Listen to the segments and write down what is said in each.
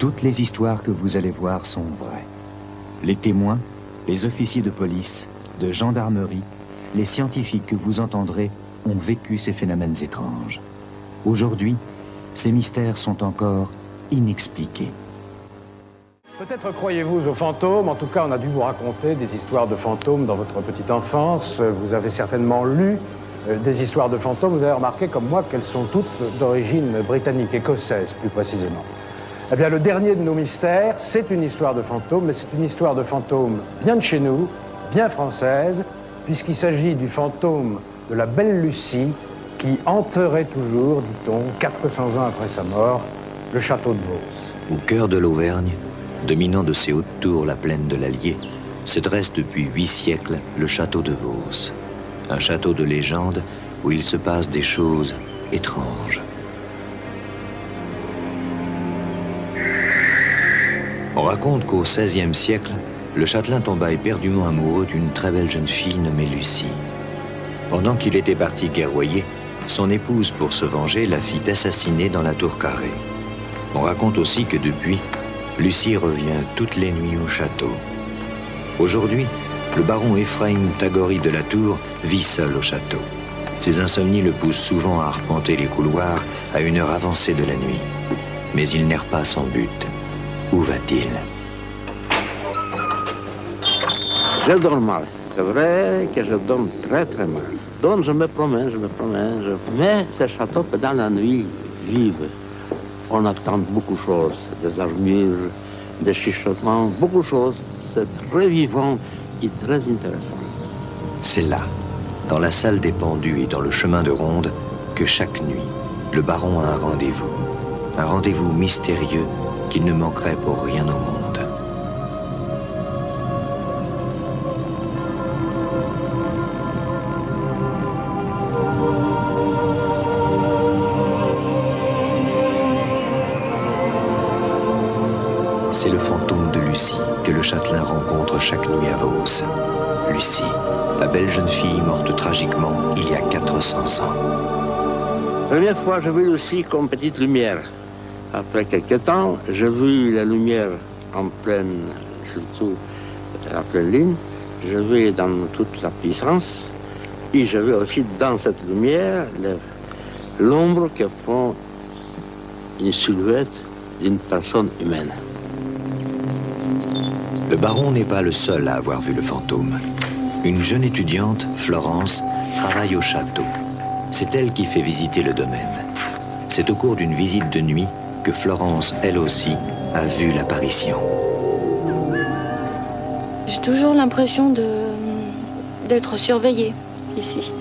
Toutes les histoires que vous allez voir sont vraies. Les témoins, les officiers de police, de gendarmerie, les scientifiques que vous entendrez ont vécu ces phénomènes étranges. Aujourd'hui, ces mystères sont encore inexpliqués. Peut-être croyez-vous aux fantômes, en tout cas on a dû vous raconter des histoires de fantômes dans votre petite enfance. Vous avez certainement lu des histoires de fantômes, vous avez remarqué comme moi qu'elles sont toutes d'origine britannique, écossaise plus précisément. Eh bien le dernier de nos mystères, c'est une histoire de fantômes, mais c'est une histoire de fantômes bien de chez nous, bien française, puisqu'il s'agit du fantôme de la belle Lucie qui hanterait toujours, dit-on, 400 ans après sa mort, le château de Vos. Au cœur de l'Auvergne, dominant de ses hautes tours la plaine de l'Allier, se dresse depuis 8 siècles le château de Vos. Un château de légende où il se passe des choses étranges. On raconte qu'au XVIe siècle, le châtelain tomba éperdument amoureux d'une très belle jeune fille nommée Lucie. Pendant qu'il était parti guerroyer, son épouse, pour se venger, la fit assassiner dans la tour carrée. On raconte aussi que depuis, Lucie revient toutes les nuits au château. Aujourd'hui, le baron Ephraim Tagori de la Tour vit seul au château. Ses insomnies le poussent souvent à arpenter les couloirs à une heure avancée de la nuit. Mais il n'erre pas sans but. Où va-t-il? Je dors mal. C'est vrai que je dors très très mal. Donc je me promène. Mais ce château peut dans la nuit vivre. On attend beaucoup de choses, des armures, des chuchotements, beaucoup de choses. C'est très vivant et très intéressant. C'est là, dans la salle des pendus et dans le chemin de ronde, que chaque nuit, le baron a un rendez-vous. Un rendez-vous mystérieux qu'il ne manquerait pour rien au monde. C'est le fantôme de Lucie que le châtelain rencontre chaque nuit à Vos. Lucie, la belle jeune fille morte tragiquement il y a 400 ans. La première fois, j'ai vu Lucie comme petite lumière. Après quelques temps, j'ai vu la lumière en pleine, surtout la pleine lune. Je vais dans toute la puissance. Et je vais aussi dans cette lumière l'ombre que font une silhouette d'une personne humaine. Le baron n'est pas le seul à avoir vu le fantôme. Une jeune étudiante, Florence, travaille au château. C'est elle qui fait visiter le domaine. C'est au cours d'une visite de nuit que Florence, elle aussi, a vu l'apparition. J'ai toujours l'impression d'être surveillée ici.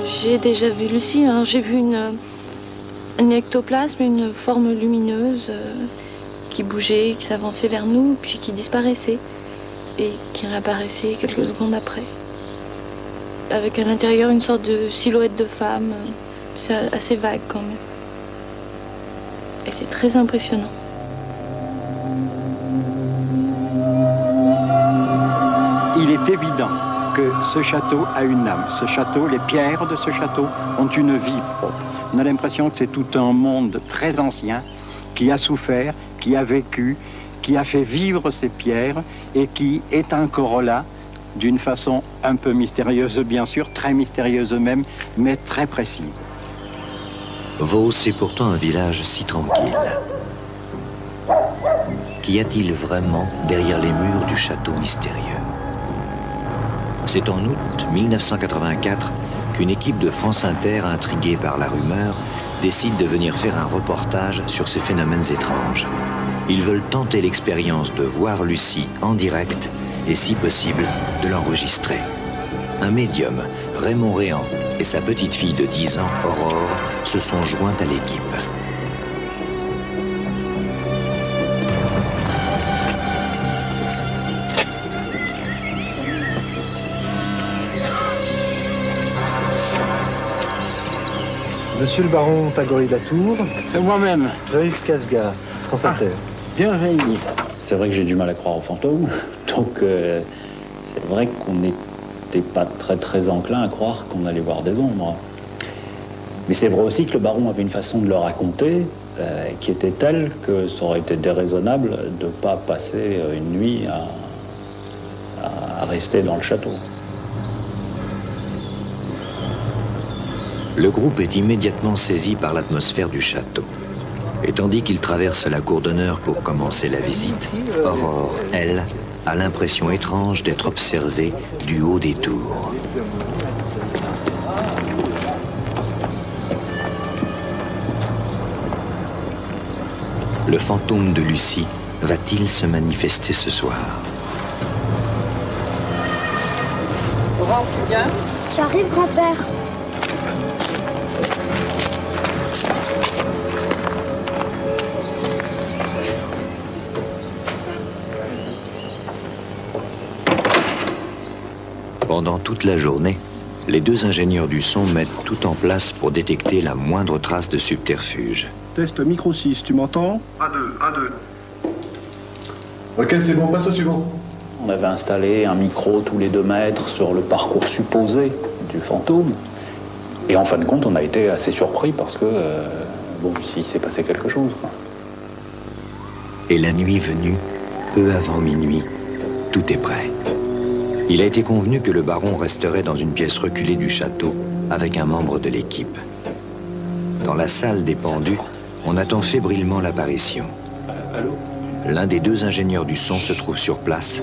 J'ai déjà vu Lucie, hein. J'ai vu un ectoplasme, une forme lumineuse qui bougeait, qui s'avançait vers nous, puis qui disparaissait et qui réapparaissait quelques secondes après. Avec à l'intérieur une sorte de silhouette de femme, c'est assez vague quand même. Et c'est très impressionnant. Il est évident que ce château a une âme. Ce château, les pierres de ce château ont une vie propre. On a l'impression que c'est tout un monde très ancien qui a souffert, qui a vécu, qui a fait vivre ces pierres et qui est encore là d'une façon un peu mystérieuse, bien sûr, très mystérieuse même, mais très précise. Vos est pourtant un village si tranquille. Qu'y a-t-il vraiment derrière les murs du château mystérieux? C'est en août 1984 qu'une équipe de France Inter, intriguée par la rumeur, décide de venir faire un reportage sur ces phénomènes étranges. Ils veulent tenter l'expérience de voir Lucie en direct et, si possible, de l'enregistrer. Un médium, Raymond Réan, et sa petite fille de 10 ans, Aurore, se sont joints à l'équipe. Monsieur le baron Tagori de la Tour. C'est moi-même. Jean-Yves Casga, France Inter. Bienvenue. C'est vrai que j'ai du mal à croire aux fantômes, donc c'est vrai qu'on n'était pas très enclin à croire qu'on allait voir des ombres. Mais c'est vrai aussi que le baron avait une façon de le raconter qui était telle que ça aurait été déraisonnable de ne pas passer une nuit à rester dans le château. Le groupe est immédiatement saisi par l'atmosphère du château. Et tandis qu'il traverse la cour d'honneur pour commencer la visite, Aurore, elle, a l'impression étrange d'être observée du haut des tours. Le fantôme de Lucie va-t-il se manifester ce soir? Aurore, tu viens? J'arrive, grand-père. Pendant toute la journée, les deux ingénieurs du son mettent tout en place pour détecter la moindre trace de subterfuge. Test micro 6, tu m'entends? 1, 2, 1, 2. Ok, c'est bon, passe au suivant. On avait installé un micro tous les 2 mètres sur le parcours supposé du fantôme. Et en fin de compte, on a été assez surpris parce que, bon, il s'est passé quelque chose, quoi. Et la nuit venue, peu avant minuit, tout est prêt. Il a été convenu que le baron resterait dans une pièce reculée du château avec un membre de l'équipe. Dans la salle des pendus, on attend fébrilement l'apparition. L'un des deux ingénieurs du son se trouve sur place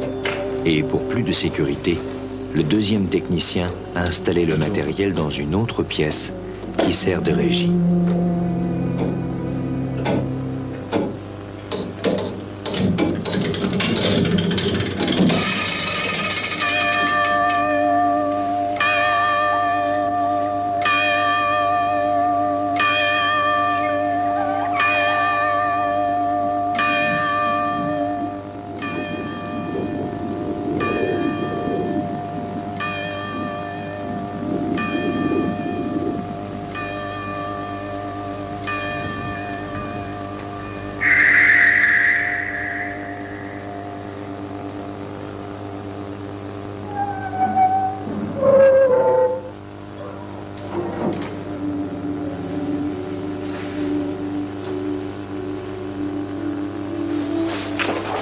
et, pour plus de sécurité, le deuxième technicien a installé le matériel dans une autre pièce qui sert de régie.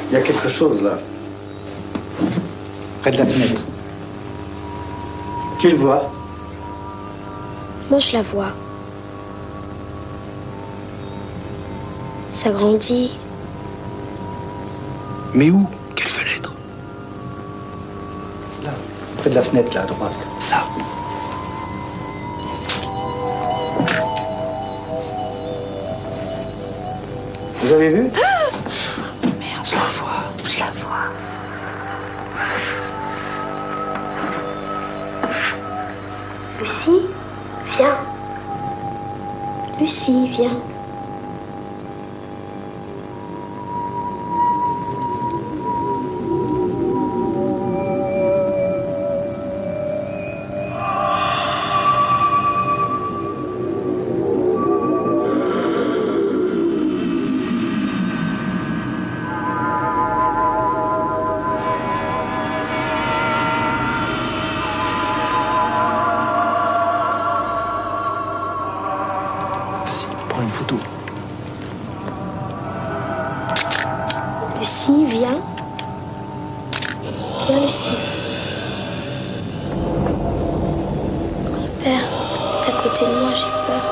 Il y a quelque chose là, près de la fenêtre. Qui le voit? Moi, je la vois. Ça grandit. Mais où? Quelle fenêtre? Là, près de la fenêtre, là, à droite. Là. Vous avez vu? Je la vois, je la vois. Lucie, viens. Lucie, viens. Prends une photo. Lucie, viens. Viens, Lucie. Grand-père, t'es à côté de moi, j'ai peur.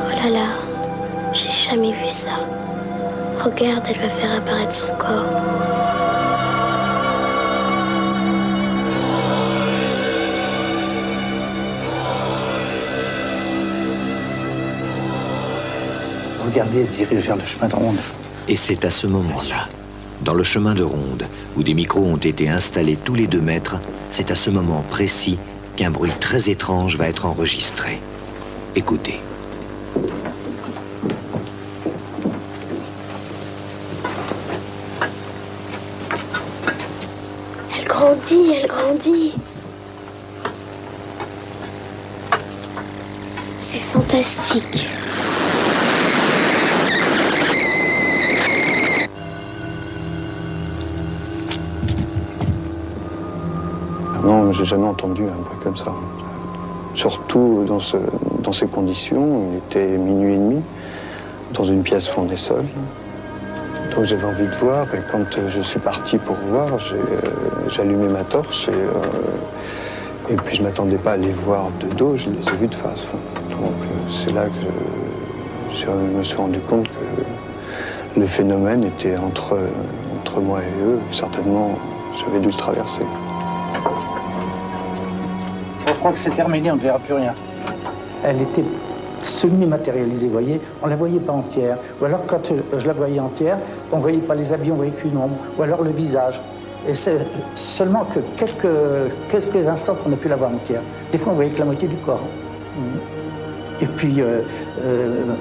Oh là là, j'ai jamais vu ça. Regarde, elle va faire apparaître son corps. Regardez, elle se dirige vers le chemin de ronde. Et c'est à ce moment-là, dans le chemin de ronde, où des micros ont été installés tous les 2 mètres, c'est à ce moment précis qu'un bruit très étrange va être enregistré. Écoutez. Elle grandit, elle grandit. C'est fantastique. j'ai jamais entendu un bruit comme ça. Surtout dans ces conditions, il était minuit et demi, dans une pièce où on est seul. Donc j'avais envie de voir, et quand je suis parti pour voir, j'ai allumé ma torche, et puis je ne m'attendais pas à les voir de dos, je les ai vus de face. Donc c'est là que je me suis rendu compte que le phénomène était entre moi et eux. Certainement, j'avais dû le traverser. Je crois que c'est terminé, on ne verra plus rien. Elle était semi-matérialisée, vous voyez. On ne la voyait pas entière. Ou alors, quand je la voyais entière, on ne voyait pas les habits, on voyait qu'une ombre. Ou alors le visage. Et c'est seulement que quelques instants qu'on a pu la voir entière. Des fois, on voyait que la moitié du corps. Et puis,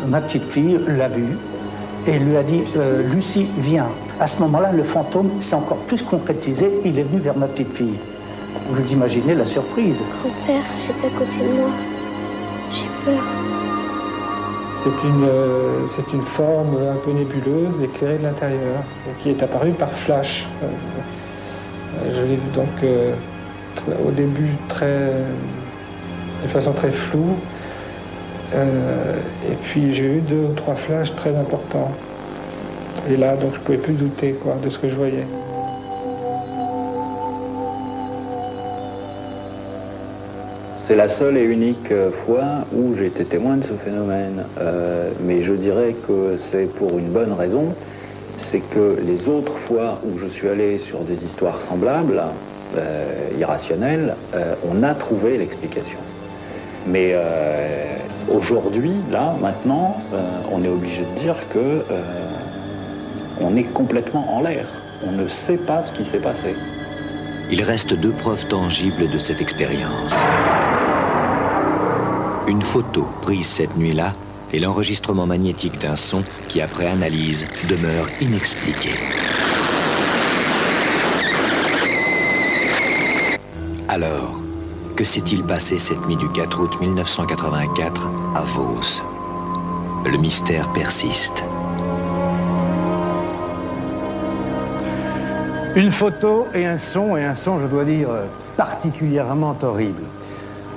ma petite fille l'a vue et lui a dit « Lucie, viens ». À ce moment-là, le fantôme s'est encore plus concrétisé. Il est venu vers ma petite fille. Vous imaginez la surprise. Grand-père est à côté de moi. J'ai peur. C'est une forme un peu nébuleuse, éclairée de l'intérieur, qui est apparue par flash. Je l'ai vu donc au début de façon très floue. Et puis j'ai eu 2 ou 3 flashs très importants. Et là, donc je ne pouvais plus douter de ce que je voyais. C'est la seule et unique fois où j'ai été témoin de ce phénomène. Mais je dirais que c'est pour une bonne raison. C'est que les autres fois où je suis allé sur des histoires semblables, irrationnelles, on a trouvé l'explication. Mais aujourd'hui, là, maintenant, on est obligé de dire que on est complètement en l'air. On ne sait pas ce qui s'est passé. Il reste 2 preuves tangibles de cette expérience. Une photo prise cette nuit-là et l'enregistrement magnétique d'un son qui, après analyse, demeure inexpliqué. Alors, que s'est-il passé cette nuit du 4 août 1984 à Vos? Le mystère persiste. Une photo et un son, je dois dire, particulièrement horrible.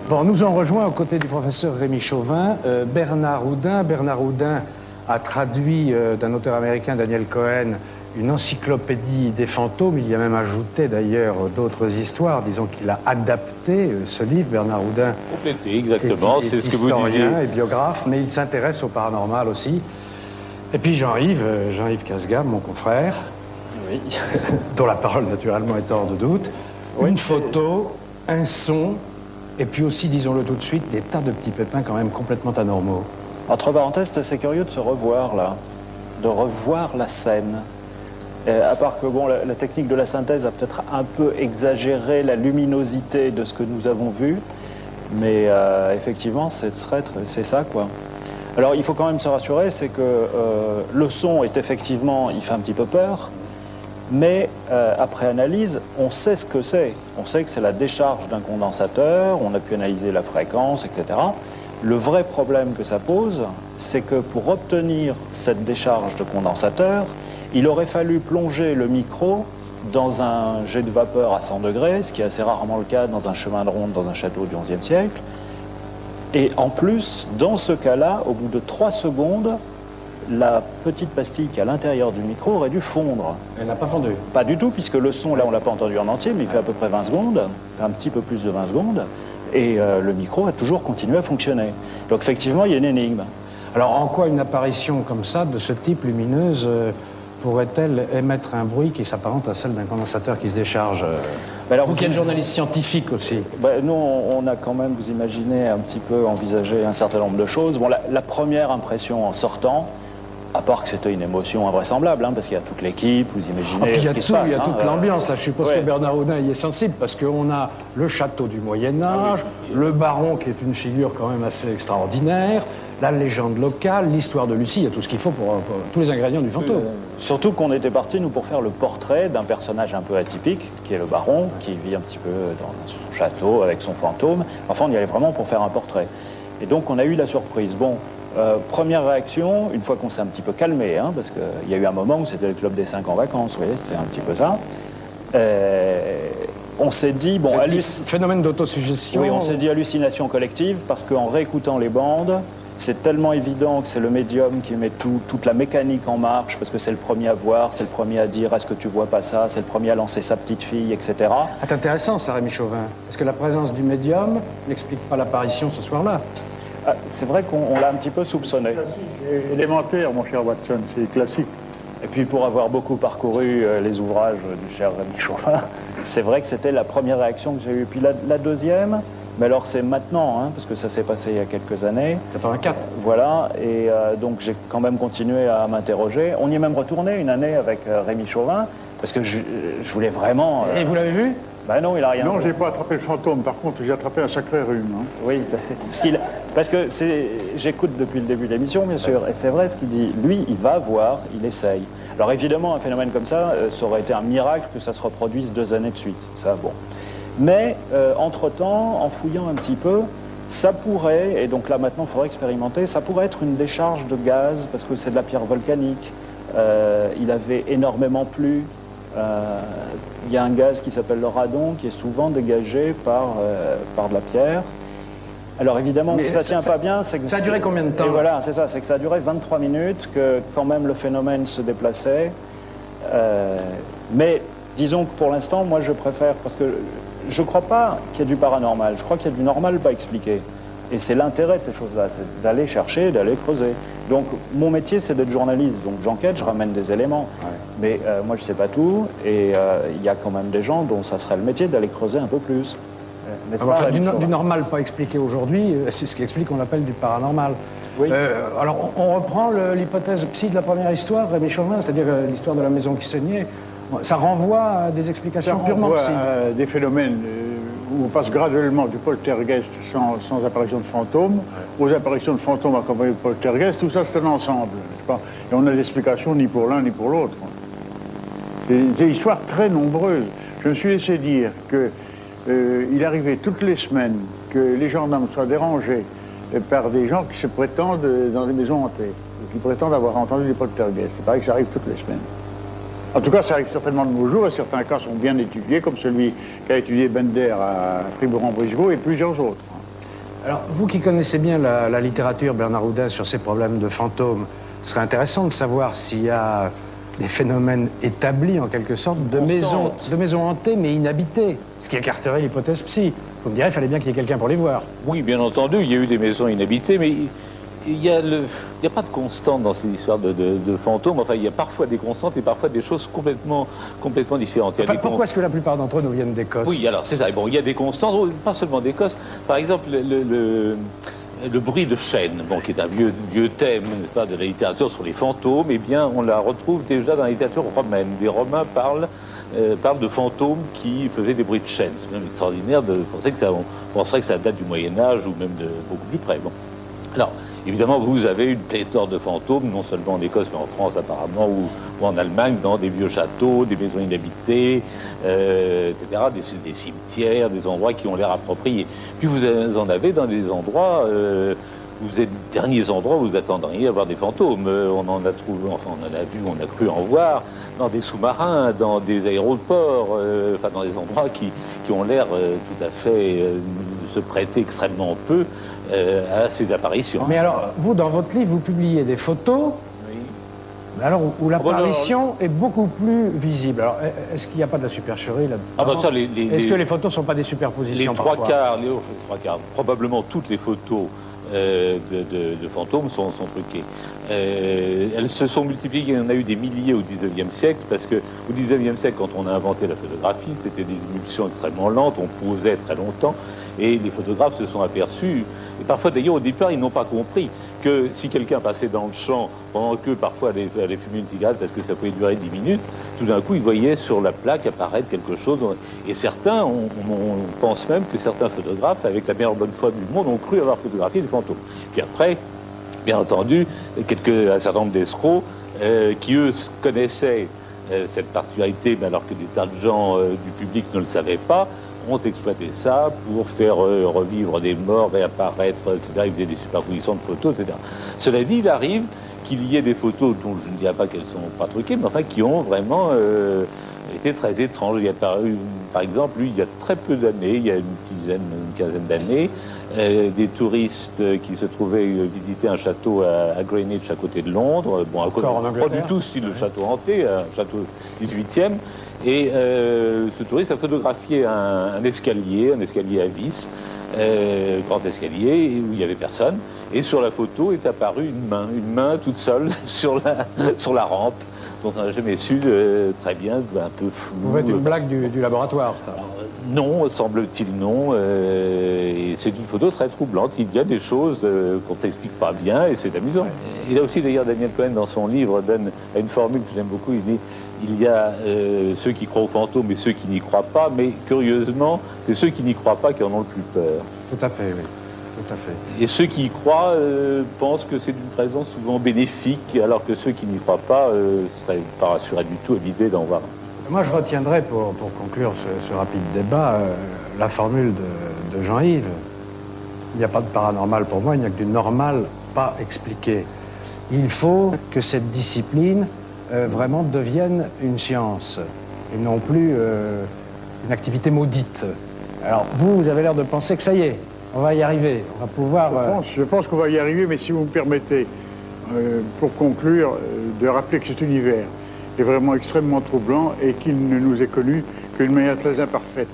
Bon, nous en rejoint aux côtés du professeur Rémi Chauvin, Bernard Oudin. Bernard Oudin a traduit d'un auteur américain, Daniel Cohen, une encyclopédie des fantômes. Il y a même ajouté d'ailleurs d'autres histoires. Disons qu'il a adapté ce livre, Bernard Oudin. Complété, exactement, c'est ce que vous disiez. Historien et biographe, mais il s'intéresse au paranormal aussi. Et puis Jean-Yves Casgam, mon confrère, oui. dont la parole naturellement est hors de doute. Oui, une photo, un son, et puis aussi, disons-le tout de suite, des tas de petits pépins quand même complètement anormaux. Entre parenthèses, c'est assez curieux de se revoir là, de revoir la scène. À part que bon, la technique de la synthèse a peut-être un peu exagéré la luminosité de ce que nous avons vu, mais effectivement, c'est ça, quoi. Alors, il faut quand même se rassurer, c'est que le son est effectivement, il fait un petit peu peur, mais après analyse, on sait ce que c'est. On sait que c'est la décharge d'un condensateur, on a pu analyser la fréquence, etc. Le vrai problème que ça pose, c'est que pour obtenir cette décharge de condensateur, il aurait fallu plonger le micro dans un jet de vapeur à 100 degrés, ce qui est assez rarement le cas dans un chemin de ronde dans un château du XIe siècle. Et en plus, dans ce cas-là, au bout de 3 secondes, la petite pastille qui est à l'intérieur du micro aurait dû fondre. Elle n'a pas fondu? Pas du tout, puisque le son, là, on ne l'a pas entendu en entier, mais il fait à peu près 20 secondes, un petit peu plus de 20 secondes, et le micro a toujours continué à fonctionner. Donc effectivement, il y a une énigme. Alors en quoi une apparition comme ça, de ce type lumineuse, pourrait-elle émettre un bruit qui s'apparente à celle d'un condensateur qui se décharge? Vous qui êtes journaliste scientifique aussi. Nous, on a quand même, vous imaginez, un petit peu envisagé un certain nombre de choses. Bon, la première impression en sortant, à part que c'était une émotion invraisemblable, parce qu'il y a toute l'équipe, vous imaginez ce qui se passe. Il y a toute l'ambiance, là. Je suppose que Bernard Oudin y est sensible, parce qu'on a le château du Moyen-Âge, le baron qui est une figure quand même assez extraordinaire, la légende locale, l'histoire de Lucie, il y a tout ce qu'il faut pour tous les ingrédients du fantôme. Surtout qu'on était parti, nous, pour faire le portrait d'un personnage un peu atypique, qui est le baron, qui vit un petit peu dans son château avec son fantôme. Enfin, on y allait vraiment pour faire un portrait. Et donc, on a eu la surprise. Bon, première réaction, une fois qu'on s'est un petit peu calmé, parce qu'il y a eu un moment où c'était le club des 5 en vacances, vous voyez, c'était un petit peu ça. On s'est dit, bon, phénomène d'autosuggestion. Oui, on s'est dit hallucination collective parce qu'en réécoutant les bandes, c'est tellement évident que c'est le médium qui met toute la mécanique en marche parce que c'est le premier à voir, c'est le premier à dire est-ce que tu vois pas ça, c'est le premier à lancer sa petite fille, etc. Ah, c'est intéressant ça, Rémi Chauvin, parce que la présence du médium n'explique pas l'apparition ce soir-là. Ah, c'est vrai qu'on l'a un petit peu soupçonné. C'est élémentaire, mon cher Watson, c'est classique. Et puis pour avoir beaucoup parcouru les ouvrages du cher Rémi Chauvin, c'est vrai que c'était la première réaction que j'ai eue. Puis la deuxième, mais alors c'est maintenant, hein, parce que ça s'est passé il y a quelques années. 84. Voilà, et donc j'ai quand même continué à m'interroger. On y est même retourné une année avec Rémi Chauvin, parce que je voulais vraiment... Et vous l'avez vu? Ben non, il a rien. Non, j'ai pas attrapé le fantôme, par contre, j'ai attrapé un sacré rhume. Hein. Oui, parce que j'écoute depuis le début de l'émission, bien sûr, et c'est vrai ce qu'il dit. Lui, il va voir, il essaye. Alors évidemment, un phénomène comme ça, ça aurait été un miracle que ça se reproduise 2 années de suite. Ça, bon. Mais, entre-temps, en fouillant un petit peu, ça pourrait, et donc là maintenant il faudrait expérimenter, ça pourrait être une décharge de gaz, parce que c'est de la pierre volcanique. Il avait énormément plu. Il y a un gaz qui s'appelle le radon qui est souvent dégagé par de la pierre. Alors évidemment, ça ne tient pas bien. C'est que ça a duré combien de temps? Et voilà, c'est ça, c'est que ça a duré 23 minutes, que quand même le phénomène se déplaçait. Mais disons que pour l'instant, moi je préfère, parce que je ne crois pas qu'il y ait du paranormal, je crois qu'il y a du normal pas expliqué. Et c'est l'intérêt de ces choses-là, c'est d'aller chercher, d'aller creuser. Donc mon métier, c'est d'être journaliste. Donc j'enquête, je ramène des éléments. Ouais. Mais moi, je ne sais pas tout. Et il y a quand même des gens dont ça serait le métier d'aller creuser un peu plus. Enfin, du normal pas expliqué aujourd'hui, c'est ce qui explique qu'on appelle du paranormal. Oui. Alors on reprend l'hypothèse psy de la première histoire, Rémi Chauvin, c'est-à-dire l'histoire de la maison qui saignait. Ça renvoie à des explications purement psy. À des phénomènes où on passe graduellement du poltergeist sans apparition de fantômes aux apparitions de fantômes accompagnées de poltergeist. Tout ça, c'est un ensemble. Et on n'a d'explication ni pour l'un ni pour l'autre. Des histoires très nombreuses. Je me suis laissé dire qu'il arrivait toutes les semaines que les gendarmes soient dérangés par des gens qui se prétendent dans des maisons hantées, qui prétendent avoir entendu des poltergeists. C'est pareil que ça arrive toutes les semaines. En tout cas, ça arrive certainement de nos jours, et certains cas sont bien étudiés, comme celui qu'a étudié Bender à Fribourg-en-Brisgau et plusieurs autres. Alors, vous qui connaissez bien la littérature, Bernard Oudin, sur ces problèmes de fantômes, ce serait intéressant de savoir s'il y a des phénomènes établis, en quelque sorte, de maisons hantées, mais inhabitées, ce qui écarterait l'hypothèse psy. Vous me direz, il fallait bien qu'il y ait quelqu'un pour les voir. Oui, bien entendu, il y a eu des maisons inhabitées, mais il n'y a pas de constante dans ces histoires de fantômes. Enfin, il y a parfois des constantes et parfois des choses complètement différentes. Enfin, pourquoi est-ce que la plupart d'entre eux nous viennent d'Écosse? Oui, alors c'est ça. Bon, il y a des constantes, pas seulement d'Écosse. Par exemple, le bruit de chêne, bon, qui est un vieux thème, n'est-ce pas, de la littérature sur les fantômes, eh bien, on la retrouve déjà dans la littérature romaine. Des Romains parlent de fantômes qui faisaient des bruits de chêne. C'est même extraordinaire de penser que on penserait que ça date du Moyen-Âge ou même de beaucoup plus près. Bon. Alors, évidemment, vous avez une pléthore de fantômes, non seulement en Écosse, mais en France apparemment, ou en Allemagne, dans des vieux châteaux, des maisons inhabitées, etc., des cimetières, des endroits qui ont l'air appropriés. Puis vous en avez dans des endroits, vous êtes les derniers endroits où vous attendriez à voir des fantômes. On en a trouvé, enfin on en a vu, on a cru en voir, dans des sous-marins, dans des aéroports, enfin dans des endroits qui ont l'air tout à fait se prêter extrêmement peu à ces apparitions. Mais alors, vous, dans votre livre, vous publiez des photos, oui, alors où l'apparition est beaucoup plus visible. Alors, est-ce qu'il n'y a pas de la supercherie là-dedans? Est-ce que les photos ne sont pas des superpositions? Les trois quarts, probablement toutes les photos de fantômes sont truquées. Elles se sont multipliées, il y en a eu des milliers au XIXe siècle, parce qu'au XIXe siècle, quand on a inventé la photographie, c'était des émulsions extrêmement lentes, on posait très longtemps, et les photographes se sont aperçus, et parfois d'ailleurs au départ ils n'ont pas compris, que si quelqu'un passait dans le champ, pendant que parfois allait fumer une cigarette parce que ça pouvait durer 10 minutes, tout d'un coup il voyait sur la plaque apparaître quelque chose, et certains, on pense même que certains photographes, avec la meilleure bonne foi du monde, ont cru avoir photographié des fantômes. Puis après, bien entendu, un certain nombre d'escrocs qui, eux, connaissaient cette particularité, mais alors que des tas de gens du public ne le savaient pas, ont exploité ça pour faire revivre des morts, réapparaître, etc. Ils faisaient des superpositions de photos, etc. Cela dit, il arrive qu'il y ait des photos dont je ne dirais pas qu'elles ne sont pas truquées, mais enfin qui ont vraiment était très étrange. Il est apparu, par exemple, lui, il y a très peu d'années, il y a une quinzaine d'années, des touristes qui se trouvaient visiter un château à Greenwich, à côté de Londres. Bon, pas du tout style de château hanté, un château 18e. Et ce touriste a photographié un escalier à vis, grand escalier, où il n'y avait personne. Et sur la photo est apparue une main toute seule sur la rampe, dont on n'a jamais su très bien, un peu flou. Vous faites une blague du laboratoire, ça? Non, semble-t-il non. Et c'est une photo très troublante. Il y a des choses qu'on ne s'explique pas bien et c'est amusant. Ouais. Il a aussi, d'ailleurs, Daniel Cohen, dans son livre, donne une formule que j'aime beaucoup. Il dit il y a ceux qui croient aux fantômes et ceux qui n'y croient pas, mais curieusement, c'est ceux qui n'y croient pas qui en ont le plus peur. Tout à fait, oui. Tout à fait. Et ceux qui y croient pensent que c'est d'une présence souvent bénéfique, alors que ceux qui n'y croient pas seraient pas rassurés du tout à l'idée d'en voir. Moi, je retiendrai, pour conclure ce rapide débat, la formule de Jean-Yves. Il n'y a pas de paranormal pour moi, il n'y a que du normal pas expliqué. Il faut que cette discipline vraiment devienne une science, et non plus une activité maudite. Alors, vous avez l'air de penser que ça y est, on va y arriver, on va pouvoir... Je pense qu'on va y arriver, mais si vous me permettez, pour conclure, de rappeler que cet univers est vraiment extrêmement troublant et qu'il ne nous est connu qu'une manière très imparfaite.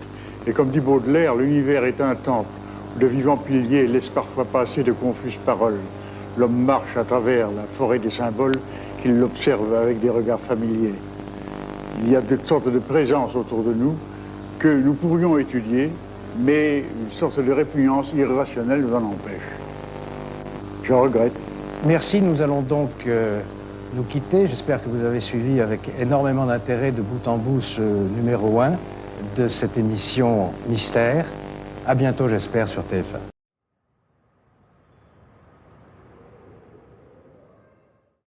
Et comme dit Baudelaire, l'univers est un temple où de vivants piliers laissent parfois passer de confuses paroles. L'homme marche à travers la forêt des symboles qu'il l'observe avec des regards familiers. Il y a toutes sortes de présences autour de nous que nous pourrions étudier, mais une sorte de répugnance irrationnelle nous en empêche. Je regrette. Merci, nous allons donc nous quitter. J'espère que vous avez suivi avec énormément d'intérêt de bout en bout ce numéro 1 de cette émission Mystère. À bientôt, j'espère, sur TF1.